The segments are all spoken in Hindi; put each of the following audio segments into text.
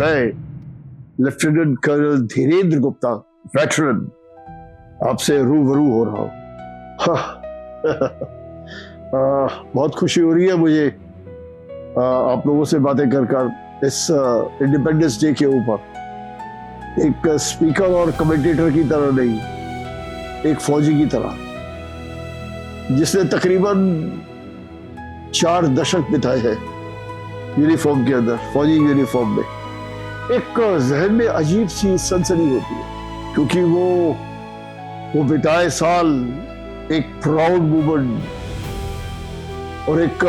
मैं lieutenant colonel Dhirendra Gupta veteran आपसे रूबरू हो रहा हूँ। बहुत खुशी हो रही है मुझे आप लोगों से बातें कर इस इंडिपेंडेंस डे के ऊपर, एक स्पीकर और कमेंटेटर की तरह नहीं, एक फौजी की तरह जिसने तकरीबन 4 दशक बिताए हैं यूनिफॉर्म के अंदर, फौजी यूनिफॉर्म में। एक जहन में अजीब सी सनसनी होती है क्योंकि वो बिताए साल एक प्राउड मूवमेंट और एक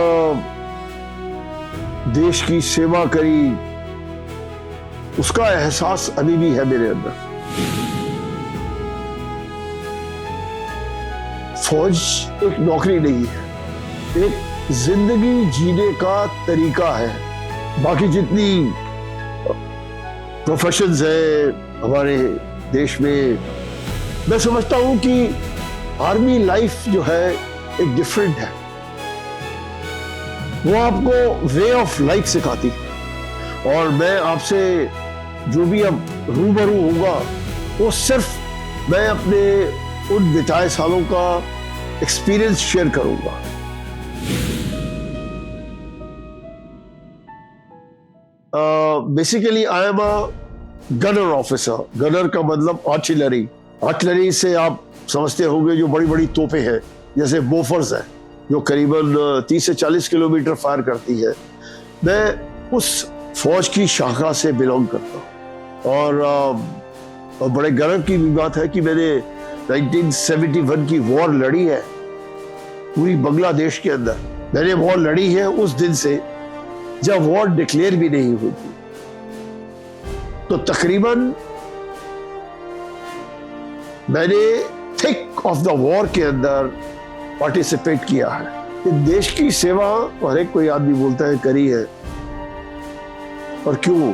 देश की सेवा करी, उसका एहसास अभी भी है मेरे अंदर। फौज एक नौकरी नहीं है, एक जिंदगी जीने का तरीका है। बाकी जितनी प्रोफेशंस है हमारे देश में, मैं समझता हूं कि आर्मी लाइफ जो है एक डिफरेंट है। वो आपको वे ऑफ लाइफ सिखाती है और मैं आपसे जो भी अब रूबरू होगा वो सिर्फ मैं अपने उन बिताए सालों का एक्सपीरियंस शेयर करूंगा। Basically I am a gunner officer. Gunner का मतलब आर्टिलरी। आर्टिलरी से आप समझते होंगे जो बड़ी बड़ी तोपें हैं, जैसे बोफर्स है जो करीबन 30 से 40 किलोमीटर फायर करती है। मैं उस फौज की शाखा से बिलोंग करता हूँ और बड़े गर्व की भी बात है कि मैंने 1971 की वॉर लड़ी है पूरी बांग्लादेश के अंदर। मैंने वॉर लड़ी है उस दिन से जब वॉर डिक्लेयर भी नहीं हुई थी। तो तकरीबन मैंने थिक ऑफ द वॉर के अंदर पार्टिसिपेट किया है। देश की सेवा हर एक कोई आदमी बोलता है करी है, और क्यों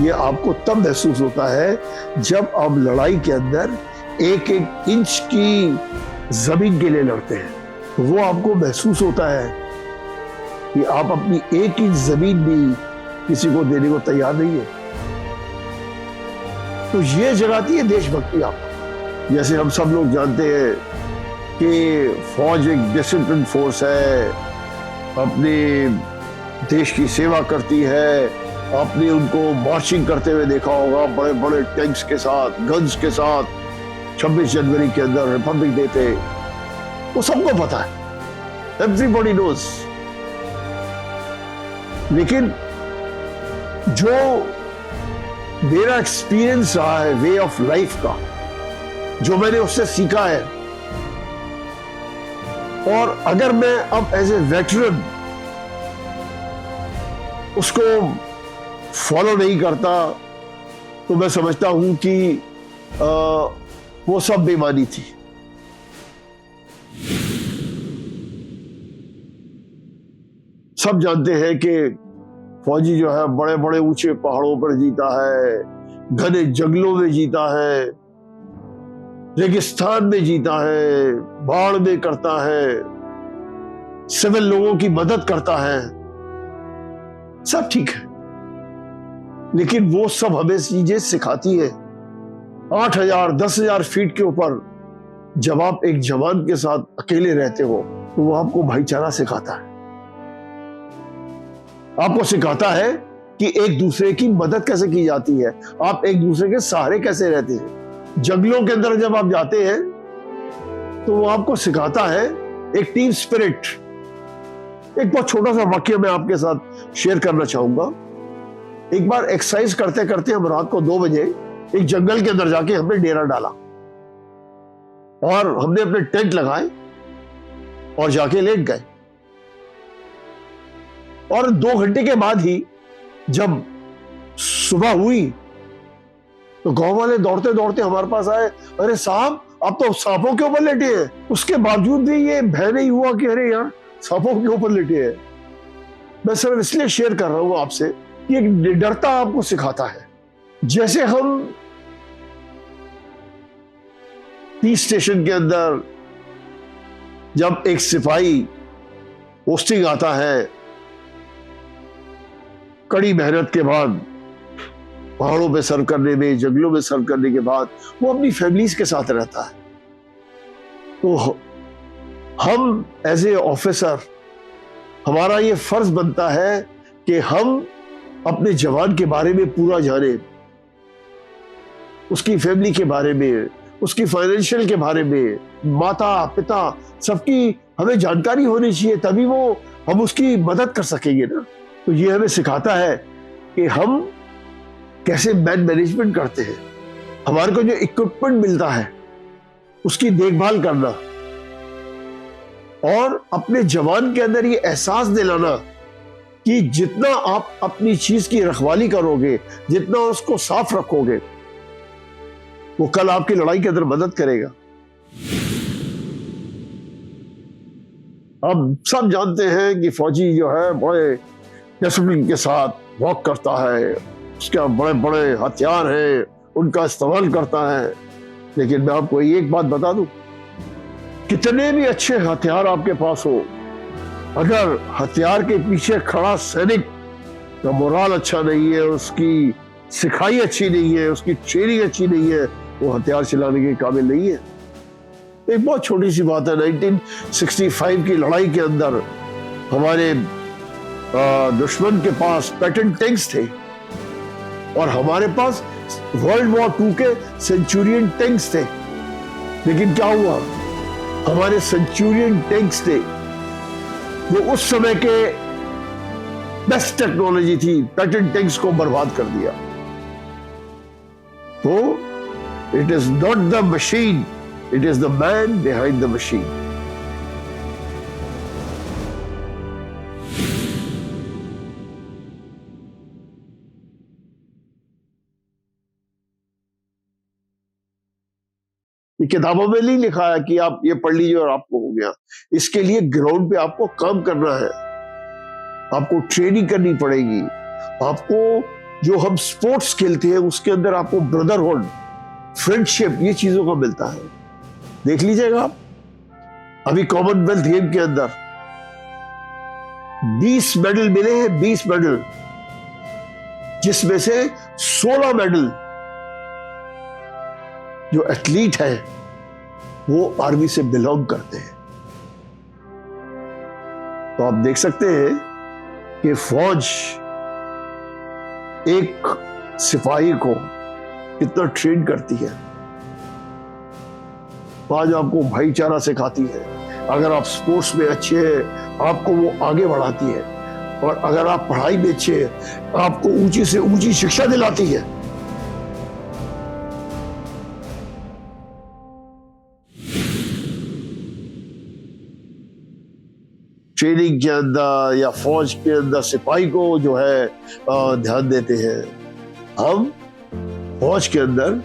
ये आपको तब महसूस होता है जब आप लड़ाई के अंदर एक एक इंच की जमीन के लिए लड़ते हैं। तो वो आपको महसूस होता है कि आप अपनी एक इंच जमीन भी किसी को देने को तैयार नहीं है। तो ये जगाती है देशभक्ति आपको। जैसे हम सब लोग जानते हैं कि फौज एक डिसिप्लिन फोर्स है, अपने देश की सेवा करती है। आपने उनको मार्चिंग करते हुए देखा होगा, बड़े बड़े टैंक्स के साथ, गन्स के साथ 26 जनवरी के अंदर रिपब्लिक डे पे। वो सबको पता है, एवरीबॉडी नोज। लेकिन जो मेरा एक्सपीरियंस रहा है वे ऑफ लाइफ का, जो मैंने उससे सीखा है, और अगर मैं अब एज ए वेटरन उसको फॉलो नहीं करता तो मैं समझता हूं कि वो सब बेईमानी थी। सब जानते हैं कि फौजी जो है बड़े बड़े ऊंचे पहाड़ों पर जीता है, घने जंगलों में जीता है, रेगिस्तान में जीता है, बाढ़ में करता है, सिविल लोगों की मदद करता है। सब ठीक है, लेकिन वो सब हमें चीजें सिखाती है। 8,000 10,000 फीट के ऊपर जब आप एक जवान के साथ अकेले रहते हो तो वो आपको भाईचारा सिखाता है, आपको सिखाता है कि एक दूसरे की मदद कैसे की जाती है, आप एक दूसरे के सहारे कैसे रहते हैं। जंगलों के अंदर जब आप जाते हैं तो वो आपको सिखाता है एक टीम स्पिरिट। एक बहुत छोटा सा वाक्य मैं आपके साथ शेयर करना चाहूंगा। एक बार एक्सरसाइज करते करते हम रात को 2 बजे एक जंगल के अंदर जाके हमने डेरा डाला और हमने अपने टेंट लगाए और जाके लेट गए। और 2 घंटे के बाद ही जब सुबह हुई तो गांव वाले दौड़ते दौड़ते हमारे पास आए, अरे साहब आप तो सांपों के ऊपर लेटे हैं। उसके बावजूद भी ये भय नहीं हुआ कि अरे यार सांपों के ऊपर लेटे हैं। मैं सिर्फ इसलिए शेयर कर रहा हूं आपसे कि एक निडरता आपको सिखाता है। जैसे हम पीस स्टेशन के अंदर जब एक सिपाही पोस्टिंग आता है, कड़ी मेहनत के बाद पहाड़ों पे सर्व करने में, जंगलों में सर्व करने के बाद वो अपनी फैमिलीज के साथ रहता है। तो हम एज ए ऑफिसर, हमारा ये फर्ज बनता है कि हम अपने जवान के बारे में पूरा जाने, उसकी फैमिली के बारे में, उसकी फाइनेंशियल के बारे में, माता पिता सबकी हमें जानकारी होनी चाहिए, तभी वो हम उसकी मदद कर सकेंगे ना। तो ये हमें सिखाता है कि हम कैसे मैनेजमेंट करते हैं, हमारे को जो इक्विपमेंट मिलता है उसकी देखभाल करना, और अपने जवान के अंदर ये एहसास दिलाना कि जितना आप अपनी चीज की रखवाली करोगे, जितना उसको साफ रखोगे, वो कल आपकी लड़ाई के अंदर मदद करेगा। अब सब जानते हैं कि फौजी जो है बड़े डिसिप्लिन के साथ वॉक करता है, उसके बड़े बड़े हथियार हैं, उनका इस्तेमाल करता है। लेकिन मैं आपको एक बात बता दूं, कितने भी अच्छे हथियार आपके पास हो, अगर हथियार के पीछे खड़ा सैनिक का मोराल अच्छा नहीं है, उसकी सिखाई अच्छी नहीं है, उसकी ट्रेनिंग अच्छी नहीं है, वो हथियार चलाने के काबिल नहीं है। एक बहुत छोटी सी बात है, 1965 की लड़ाई के अंदर हमारे दुश्मन के पास पैटर्न टैंक्स थे और हमारे पास वर्ल्ड वॉर 2 के सेंचुरियन टैंक्स थे। लेकिन क्या हुआ, हमारे सेंचुरियन टैंक्स थे जो उस समय के बेस्ट टेक्नोलॉजी थी, पैटर्न टैंक्स को बर्बाद कर दिया। तो it is not the machine, it is the man behind the machine. ये किताबों में नहीं लिखा है कि आप ये पढ़ लीजिए और आपको हो गया। इसके लिए ग्राउंड पे आपको काम करना है, आपको ट्रेनिंग करनी पड़ेगी। आपको जो हम स्पोर्ट्स खेलते हैं उसके अंदर आपको ब्रदरहुड, फ्रेंडशिप, ये चीजों का मिलता है। देख लीजिएगा आप, अभी कॉमनवेल्थ गेम के अंदर 20 मेडल मिले हैं, 20 मेडल, जिसमें से 16 मेडल जो एथलीट है वो आर्मी से बिलोंग करते हैं। तो आप देख सकते हैं कि फौज एक सिपाही को कितना ट्रेन करती है। आज आपको भाईचारा सिखाती है, अगर आप स्पोर्ट्स में अच्छे हैं आपको वो आगे बढ़ाती है, और अगर आप पढ़ाई में अच्छे हैं आपको ऊंची से ऊंची शिक्षा दिलाती है। ट्रेनिंग के अंदर या फौज के अंदर सिपाही को जो है ध्यान देते हैं, हम फौज के अंदर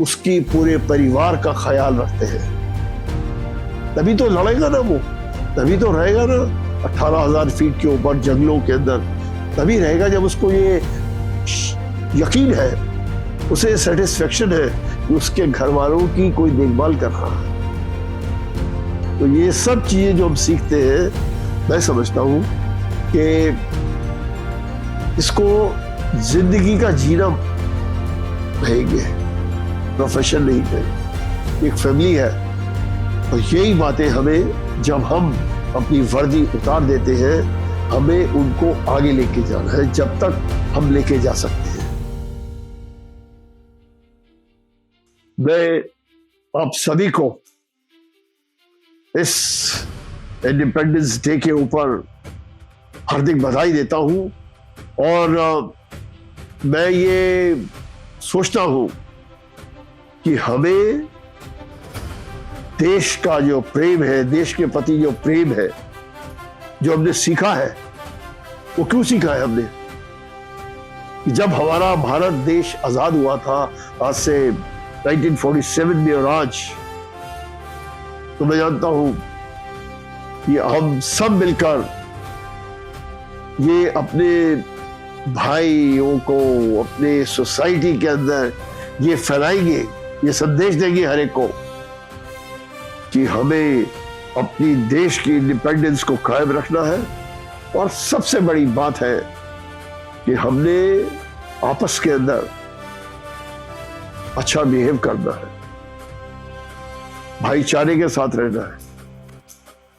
उसकी पूरे परिवार का ख्याल रखते हैं। तभी तो लड़ेगा ना वो, तभी तो रहेगा ना 18,000 फीट के ऊपर जंगलों के अंदर, तभी रहेगा जब उसको ये यकीन है, उसे सेटिस्फेक्शन है कि उसके घर वालों की कोई देखभाल कर रहा है। तो ये सब चीजें जो हम सीखते हैं, मैं समझता हूं कि इसको जिंदगी का जीना कहेंगे, प्रोफेशन नहीं कहेंगे, एक फैमिली है। और यही बातें हमें जब हम अपनी वर्दी उतार देते हैं, हमें उनको आगे लेके जाना है जब तक हम लेके जा सकते हैं। मैं आप सभी को इस इंडिपेंडेंस डे के ऊपर हार्दिक बधाई देता हूं, और मैं ये सोचता हूं कि हमें देश का जो प्रेम है, देश के प्रति जो प्रेम है, जो हमने सीखा है, वो क्यों सीखा है हमने? कि जब हमारा भारत देश आजाद हुआ था आज से 1947 में, और आज तो मैं जानता हूं कि हम सब मिलकर ये अपने भाइयों को अपने सोसाइटी के अंदर ये फैलाएंगे, ये संदेश देंगे हर एक को कि हमें अपनी देश की इंडिपेंडेंस को कायम रखना है। और सबसे बड़ी बात है कि हमने आपस के अंदर अच्छा बिहेव करना है, भाईचारे के साथ रहना है,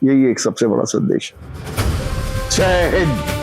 यही एक सबसे बड़ा संदेश है। जय हिंद।